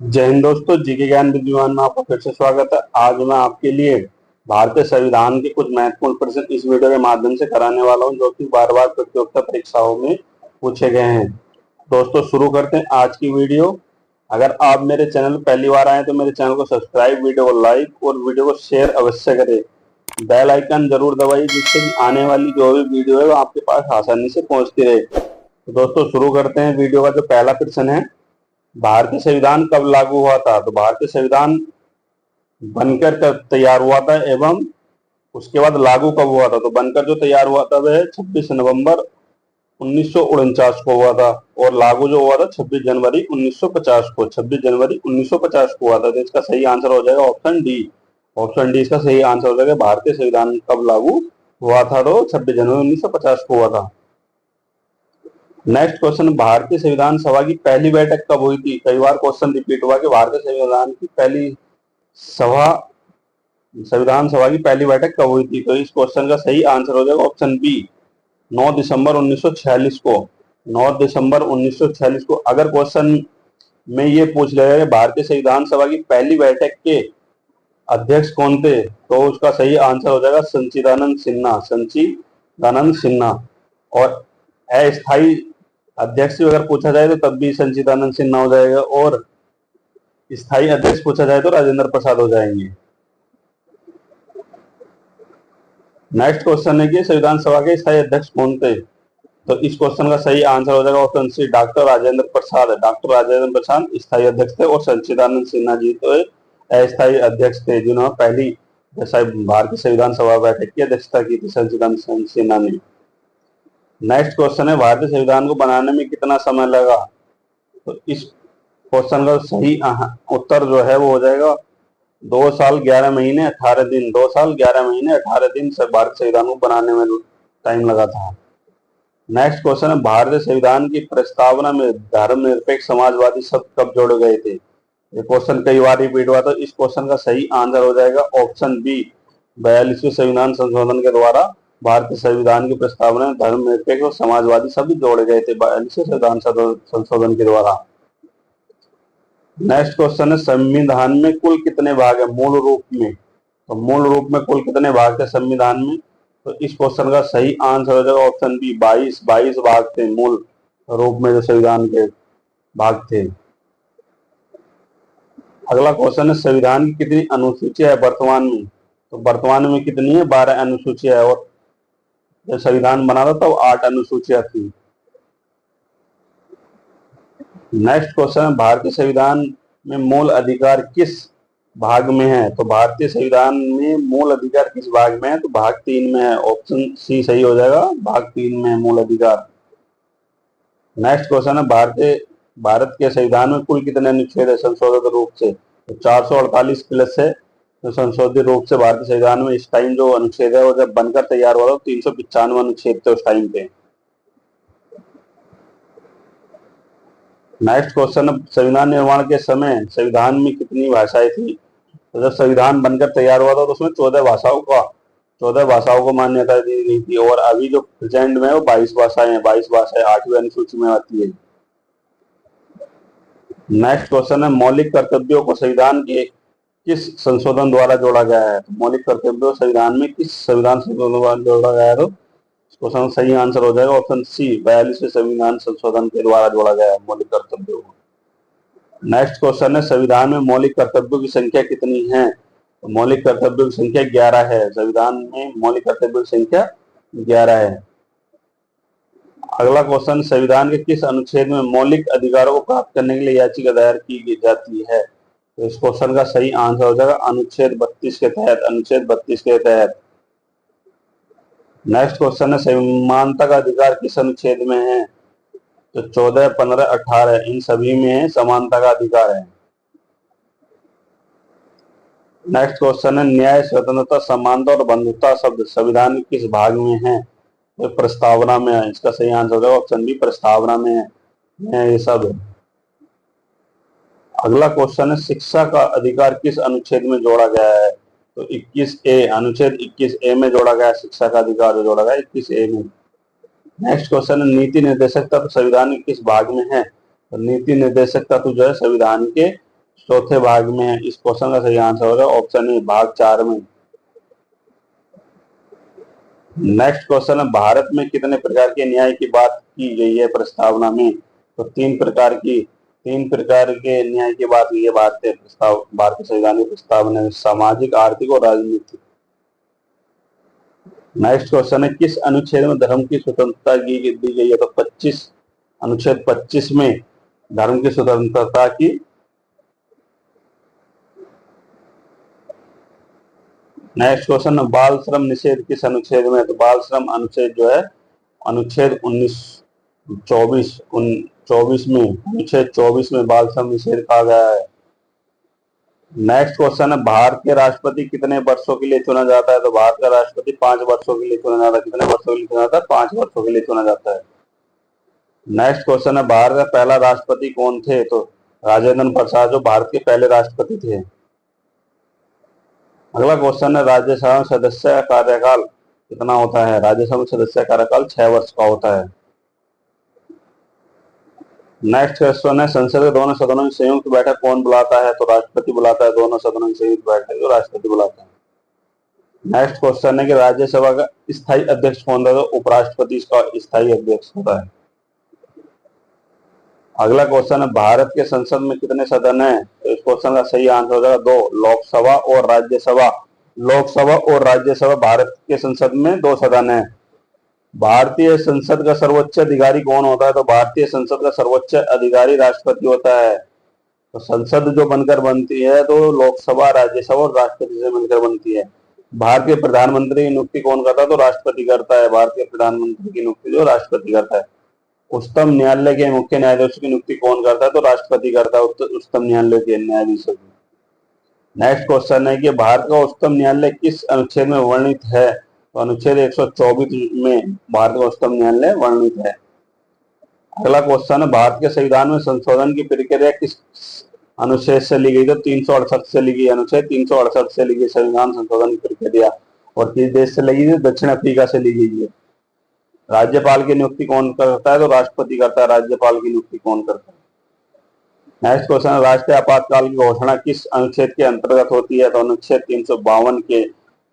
जय हिंद दोस्तों, जीके ज्ञान विद्यमान में आपका फिर से स्वागत है। आज मैं आपके लिए भारतीय संविधान के कुछ महत्वपूर्ण प्रश्न इस वीडियो के माध्यम से कराने वाला हूं, जो कि बार बार प्रतियोगिता परीक्षाओं में पूछे गए हैं। दोस्तों शुरू करते हैं आज की वीडियो। अगर आप मेरे चैनल पर पहली बार आए तो मेरे चैनल को सब्सक्राइब, वीडियो को लाइक और वीडियो को शेयर अवश्य करें। बेल आइकन जरूर दबाइए, जिससे कि आने वाली जो भी वीडियो है वो आपके पास आसानी से पहुंचती रहे। तो दोस्तों शुरू करते हैं। वीडियो का जो पहला प्रश्न है, भारतीय संविधान कब लागू हुआ था? तो भारतीय संविधान बनकर कब तैयार हुआ था एवं उसके बाद लागू कब हुआ था? तो बनकर जो तैयार हुआ था वह 26 नवंबर 1949 को हुआ था और लागू जो हुआ था 26 जनवरी 1950 को। 26 जनवरी 1950 को हुआ था। तो इसका सही आंसर हो जाएगा ऑप्शन डी। ऑप्शन डी इसका सही आंसर हो जाएगा। भारतीय संविधान कब लागू हुआ था? तो 26 जनवरी 1950 को हुआ था। नेक्स्ट क्वेश्चन, भारतीय संविधान सभा की पहली बैठक कब हुई थी? कई बार क्वेश्चन रिपीट हुआ कि भारतीय संविधान की पहली सभा संविधान सभा की पहली बैठक कब हुई थी? तो इस क्वेश्चन का सही आंसर हो जाएगा ऑप्शन बी, 9 दिसंबर 1946 को। 9 दिसंबर 1946 को। अगर क्वेश्चन में ये पूछ गया कि भारतीय संविधान सभा की पहली बैठक के अध्यक्ष कौन थे, तो उसका सही आंसर हो जाएगा संचिदानंद सिन्हा। संचिदानंद सिन्हा। और अस्थायी अध्यक्ष अगर पूछा जाए तो तब भी संचिदानंद सिन्हा हो जाएगा, और स्थायी अध्यक्ष पूछा जाए तो राजेंद्र प्रसाद हो जाएंगे। नेक्स्ट क्वेश्चन है कि संविधान सभा के स्थायी अध्यक्ष कौन थे? तो इस क्वेश्चन का सही आंसर हो जाएगा option C, doctor Rajendra Prasad. Doctor Rajendra Prasad स्थायी अध्यक्ष थे और संचिदानंद सिन्हा जी तो अस्थायी अध्यक्ष थे, जिन्होंने पहली भारतीय संविधान सभा बैठक की अध्यक्षता की थी संचिदानंद सिन्हा ने। नेक्स्ट क्वेश्चन है, भारतीय संविधान को बनाने में कितना समय लगा? तो इस क्वेश्चन का सही उत्तर जो है वो हो जाएगा 2 साल 11 महीने 18 दिन। 2 साल 11 महीने 18 दिन से भारतीय संविधान को बनाने में टाइम लगा था। नेक्स्ट क्वेश्चन है, भारतीय संविधान की प्रस्तावना में धर्मनिरपेक्ष समाजवादी शब्द कब जोड़े गए थे? ये क्वेश्चन कई बार रिपीट हुआ, तो इस क्वेश्चन का सही आंसर हो जाएगा ऑप्शन बी, 42वें संविधान संशोधन के द्वारा भारतीय संविधान की प्रस्तावना में धर्मनिरपेक्ष और समाजवादी शब्द जोड़े गए थे 42वें संविधान संशोधन के द्वारा। नेक्स्ट क्वेश्चन है, संविधान में कुल कितने भाग है मूल रूप में? तो मूल रूप में कुल कितने भाग थे संविधान में? तो इस क्वेश्चन का सही आंसर हो जाएगा ऑप्शन बी, 22 भाग थे मूल रूप में जो संविधान के भाग थे। अगला क्वेश्चन है, संविधान की कितनी अनुसूचियां है वर्तमान में? तो वर्तमान में कितनी है? 12 अनुसूचियां है, और जब संविधान बना था तब 8 अनुसूचियां थी। नेक्स्ट क्वेश्चन है, भारतीय संविधान में मूल अधिकार किस भाग में है? तो भारतीय संविधान में मूल अधिकार किस भाग में है? तो भाग 3 में है। ऑप्शन सी सही हो जाएगा, भाग 3 में है मूल अधिकार। नेक्स्ट क्वेश्चन है, भारत के संविधान में कुल कितने अनुच्छेद है संशोधित रूप से? तो 448 प्लस है तो संशोधित रूप से भारतीय संविधान में इस टाइम जो अनुच्छेद है वो जब बनकर तैयार हुआ था 395 अनुच्छेद थे उस टाइम पे। नेक्स्ट क्वेश्चन, संविधान निर्माण के समय संविधान में कितनी भाषाएं थी? तो जब संविधान बनकर तैयार हुआ था तो उसमें 14 भाषाओं को मान्यता दी गई थी, और अभी जो प्रेजेंट में है वो 22 भाषाएं हैं। 22 भाषाएं 8वीं अनुसूची में आती है। नेक्स्ट क्वेश्चन है, मौलिक कर्तव्यों को संविधान के किस संशोधन द्वारा जोड़ा गया है? तो मौलिक कर्तव्यों संविधान में किस संविधान संशोधन द्वारा जोड़ा गया है? तो क्वेश्चन सही आंसर हो जाएगा ऑप्शन सी, 42वें संविधान संशोधन के द्वारा जोड़ा गया है मौलिक कर्तव्यों को। नेक्स्ट क्वेश्चन है, संविधान में मौलिक कर्तव्यों की संख्या कितनी है? तो मौलिक कर्तव्यों की संख्या 11 है। संविधान में मौलिक कर्तव्यों की संख्या 11 है। अगला क्वेश्चन, संविधान के किस अनुच्छेद में मौलिक अधिकारों को प्राप्त करने के लिए याचिका दायर की जाती है? तो इस क्वेश्चन का सही आंसर हो जाएगा अनुच्छेद 32 के तहत। अनुच्छेद 32 के तहत। नेक्स्ट क्वेश्चन है, समानता का अधिकार किस अनुच्छेद में है? तो 14, 15, 18 इन सभी में समानता का अधिकार है। नेक्स्ट क्वेश्चन है, न्याय, स्वतंत्रता, समानता और बंधुता शब्द संविधान के किस भाग में है? तो प्रस्तावना में है। इसका सही आंसर होगा ऑप्शन बी, प्रस्तावना में है ये सब। अगला क्वेश्चन है, शिक्षा का अधिकार किस अनुच्छेद में जोड़ा गया है? तो 21A, अनुच्छेद 21A में जोड़ा गया है शिक्षा का अधिकार जो जोड़ा गया है 21A में। नेक्स्ट क्वेश्चन है, नीति निर्देशक तत्व संविधान के किस भाग में है? तो नीति निर्देशक तत्व जो है संविधान के चौथे भाग में है। इस क्वेश्चन का सही आंसर होगा ऑप्शन ए भाग 4 में। नेक्स्ट क्वेश्चन है, भारत में कितने प्रकार के न्याय की बात की गई है प्रस्तावना में? तो तीन प्रकार के न्याय की बात की है भारतीय संविधान की प्रस्तावना में, सामाजिक, आर्थिक और राजनीतिक। नेक्स्ट क्वेश्चन है, किस अनुच्छेद में धर्म की स्वतंत्रता दी गई है? तो अनुच्छेद 25 में धर्म की स्वतंत्रता की। नेक्स्ट क्वेश्चन है, बाल श्रम निषेध किस अनुच्छेद में? तो बाल श्रम अनुच्छेद जो है अनुच्छेद 24 में बाल श्रम निषेध कहा गया है। नेक्स्ट क्वेश्चन है, भारत के राष्ट्रपति कितने वर्षों के लिए चुना जाता है? तो भारत का राष्ट्रपति 5 वर्षों के लिए चुना जाता है। कितने वर्षों के लिए चुना जाता है? 5 वर्षों के लिए चुना जाता है। नेक्स्ट क्वेश्चन है, भारत का पहला राष्ट्रपति कौन थे? तो राजेंद्र प्रसाद जो भारत के पहले राष्ट्रपति थे। अगला क्वेश्चन है, राज्यसभा सदस्य का कार्यकाल कितना होता है? राज्यसभा सदस्य का कार्यकाल 6 वर्ष का होता है। नेक्स्ट क्वेश्चन है, संसद के दोनों सदनों की संयुक्त बैठक कौन बुलाता है? तो राष्ट्रपति बुलाता है। दोनों सदनों की संयुक्त बैठक जो राष्ट्रपति बुलाता है। नेक्स्ट क्वेश्चन है कि राज्यसभा का स्थायी अध्यक्ष कौन होता है? तो उपराष्ट्रपति इसका स्थायी अध्यक्ष होता है। अगला क्वेश्चन है, भारत के संसद में कितने सदन है? तो इस क्वेश्चन का सही आंसर हो जाएगा 2, लोकसभा और राज्यसभा। लोकसभा और राज्यसभा, भारत के संसद में 2 सदन है। भारतीय संसद का सर्वोच्च अधिकारी कौन होता है? तो भारतीय संसद का सर्वोच्च अधिकारी राष्ट्रपति होता है। तो संसद जो बनकर बनती है तो लोकसभा, राज्यसभा और राष्ट्रपति से मिलकर बनती है। भारतीय प्रधानमंत्री की नियुक्ति कौन करता है? तो राष्ट्रपति करता है। भारतीय प्रधानमंत्री की नियुक्ति जो राष्ट्रपति करता है। उच्चतम न्यायालय के मुख्य न्यायाधीश की नियुक्ति कौन करता है? तो राष्ट्रपति करता है उच्चतम न्यायालय के न्यायाधीशों की। नेक्स्ट क्वेश्चन है कि भारत का उच्चतम न्यायालय किस अनुच्छेद में वर्णित है? तो अनुच्छेद 124 में भारत का उच्चतम न्यायालय वर्णित है। अगला क्वेश्चन है, भारत के संविधान में संशोधन की प्रक्रिया किस अनुच्छेद से ली गई? तो 368 से ली गई। अनुच्छेद 368 से ली गई संविधान संशोधन की प्रक्रिया। और किस देश से ली गई? दक्षिण अफ्रीका से ली गई है। राज्यपाल की नियुक्ति कौन करता है? तो राष्ट्रपति करता है। राज्यपाल की नियुक्ति कौन करता है? नेक्स्ट क्वेश्चन है, राष्ट्रीय आपातकाल की घोषणा किस अनुच्छेद के अंतर्गत होती है? तो अनुच्छेद 352 के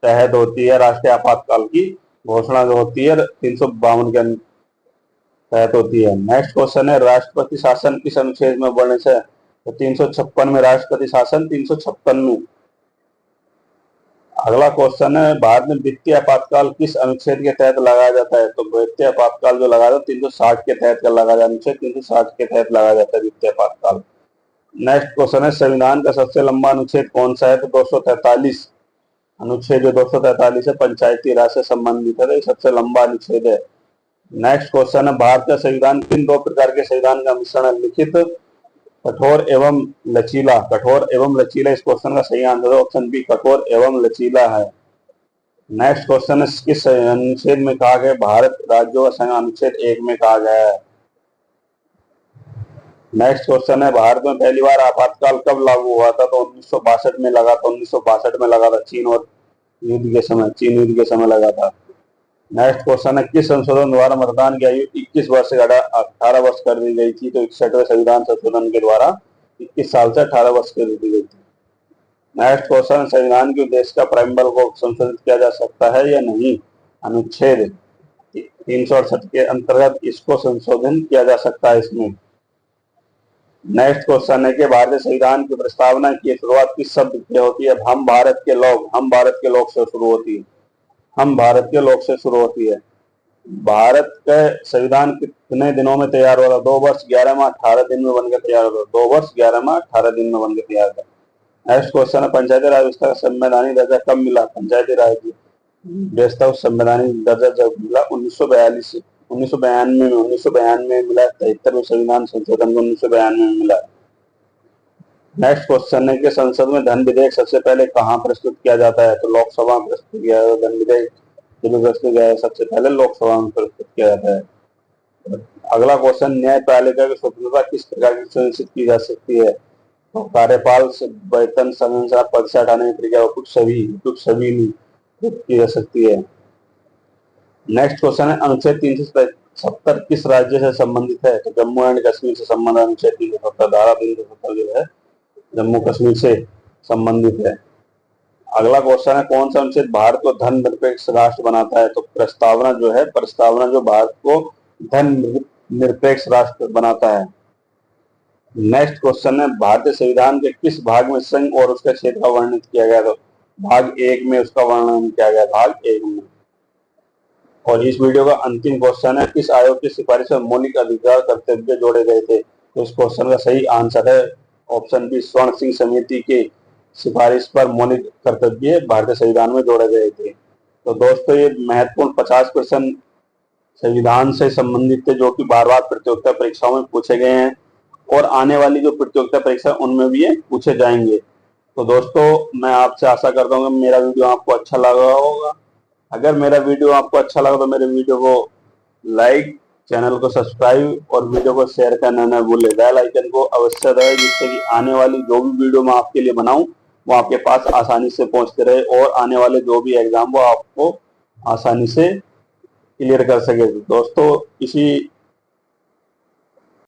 तहत होती है। राष्ट्रीय आपातकाल की घोषणा जो होती है 352 के तहत होती है। नेक्स्ट क्वेश्चन है, राष्ट्रपति शासन किस अनुच्छेद में वर्णित है? तो 356 में राष्ट्रपति शासन 356 में। अगला क्वेश्चन है, भारत में वित्तीय आपातकाल किस अनुच्छेद के तहत लगाया जाता है? तो वित्तीय आपातकाल जो लगाया जाता है 360 के तहत लगाया जाता है। अनुच्छेद 360 के तहत लगाया जाता है वित्तीय आपातकाल। नेक्स्ट क्वेश्चन है, संविधान का सबसे लंबा अनुच्छेद कौन सा है? तो 243। अनुच्छेद जो 243 है पंचायती राज से संबंधित है, सबसे लंबा अनुच्छेद है। नेक्स्ट क्वेश्चन है, भारत का संविधान किन 2 प्रकार के संविधान का मिश्रण है? लिखित, कठोर एवं लचीला। कठोर एवं लचीला, इस क्वेश्चन का सही आंसर है ऑप्शन बी, कठोर एवं लचीला है। नेक्स्ट क्वेश्चन है, किस अनुच्छेद में कहा गया भारत राज्यों का संघ? अनुच्छेद 1 में कहा गया है। नेक्स्ट क्वेश्चन है, भारत में पहली बार आपातकाल कब लागू हुआ था? तो 1962 में लगा था। 1962 में लगा था। चीन युद्ध के समय लगा था। नेक्स्ट क्वेश्चन है, किस संशोधन द्वारा मतदान की आयु 21 वर्ष से 18 वर्ष कर दी गई थी? तो 61वें संविधान संशोधन के द्वारा 21 साल से 18 वर्ष कर दी गई थी। नेक्स्ट क्वेश्चन, संविधान के उद्देश्य का प्राइमबल को संशोधित किया जा सकता है या नहीं? अनुच्छेद 368 के अंतर्गत इसको संशोधन किया जा सकता है इसमें। नेक्स्ट क्वेश्चन है कि भारतीय संविधान की प्रस्तावना की शुरुआत किस शब्द से होती है? हम भारत के लोग से शुरू होती है। हम भारत के लोग से शुरू होती है। भारत का संविधान कितने दिनों में तैयार हुआ था? 2 वर्ष 11 माह 18 दिन में बनकर तैयार हुआ। 2 वर्ष 11 माह 18 दिन में बनकर तैयार था। नेक्स्ट क्वेश्चन है, पंचायती राज व्यवस्था का संवैधानिक दर्जा कब मिला? पंचायती राज व्यवस्था को संवैधानिक दर्जा जब मिला 1992 में मिला। 73वें संविधान संशोधन को 1992 में मिला। नेक्स्ट क्वेश्चन है कि संसद में धन विधेयक सबसे पहले कहाँ प्रस्तुत किया जाता है? तो लोकसभा में प्रस्तुत किया जाता है। धन विधेयक प्रस्तुत किया है सबसे पहले लोकसभा में प्रस्तुत किया जाता है। अगला क्वेश्चन, न्यायपालिका की स्वतंत्रता किस प्रकार की सुनिश्चित की जा सकती है? तो कार्यपाल से वेतन संरचना पद से हटाने की प्रक्रिया कुछ सभी की जा सकती है। नेक्स्ट क्वेश्चन है, अनुच्छेद 370 किस राज्य से संबंधित है? तो जम्मू एंड कश्मीर से संबंधित अनुच्छेद 370। धारा 370 जो है जम्मू कश्मीर से संबंधित है। अगला क्वेश्चन है, कौन सा अनुच्छेद भारत को धर्मनिरपेक्ष राष्ट्र बनाता है? तो प्रस्तावना जो है, प्रस्तावना जो भारत को धर्मनिरपेक्ष राष्ट्र बनाता है। नेक्स्ट क्वेश्चन है, भारतीय संविधान के किस भाग में संघ और उसके क्षेत्र का वर्णन किया गया? तो भाग 1 में उसका वर्णन किया गया, भाग 1 में। और इस वीडियो का अंतिम क्वेश्चन है, किस आयोग की सिफारिश में मौलिक अधिकार कर्तव्य जोड़े गए थे? तो इस क्वेश्चन का सही आंसर है ऑप्शन बी, स्वर्ण सिंह समिति की सिफारिश पर मौलिक कर्तव्य भारतीय संविधान में जोड़े गए थे। तो दोस्तों, ये महत्वपूर्ण 50 क्वेश्चन संविधान से संबंधित थे, जो कि बार बार प्रतियोगिता परीक्षाओं में पूछे गए हैं और आने वाली जो प्रतियोगिता परीक्षा उनमें भी ये पूछे जाएंगे। तो दोस्तों, मैं आपसे आशा करता हूँ कि मेरा वीडियो आपको अच्छा लगा होगा। अगर मेरा वीडियो आपको अच्छा लगा तो मेरे वीडियो को लाइक, चैनल को सब्सक्राइब और वीडियो को शेयर करना न भूलें। बेल आइकन को अवश्य दबाएं, जिससे कि आने वाली जो भी वीडियो मैं आपके लिए बनाऊं वो आपके पास आसानी से पहुंचते रहे और आने वाले जो भी एग्जाम वो आपको आसानी से क्लियर कर सके। दोस्तों, इसी